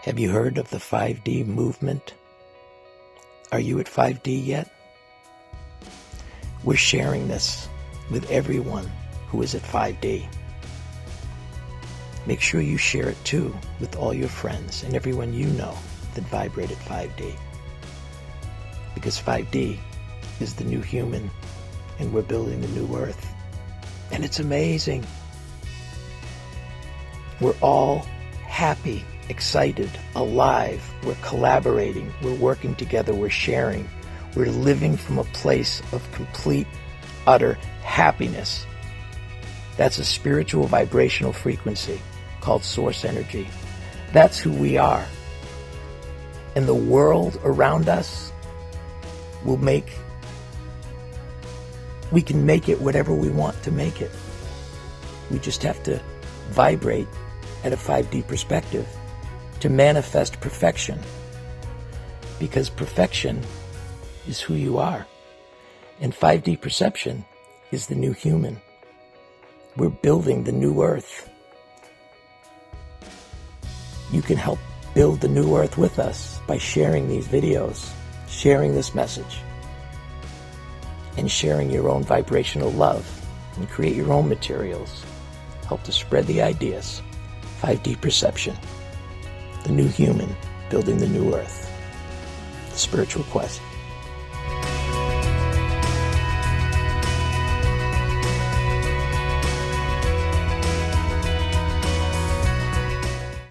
Have you heard of the 5D movement? Are you at 5D yet? We're sharing this with everyone who is at 5D. Make sure you share it too with all your friends and everyone you know that vibrate at 5D. Because 5D is the new human and we're building the new earth. And it's amazing. We're all happy, excited, alive. We're collaborating. We're working together. We're sharing. We're living from a place of complete, utter happiness. That's a spiritual vibrational frequency called source energy. That's who we are. And the world around us we can make it whatever we want to make it. We just have to vibrate at a 5D perspective to manifest perfection. Because perfection is who you are. And 5D perception is the new human. We're building the new earth. You can help build the new earth with us by sharing these videos, sharing this message, and sharing your own vibrational love, and create your own materials. Help to spread the ideas. 5D perception, the new human building the new earth, the spiritual quest.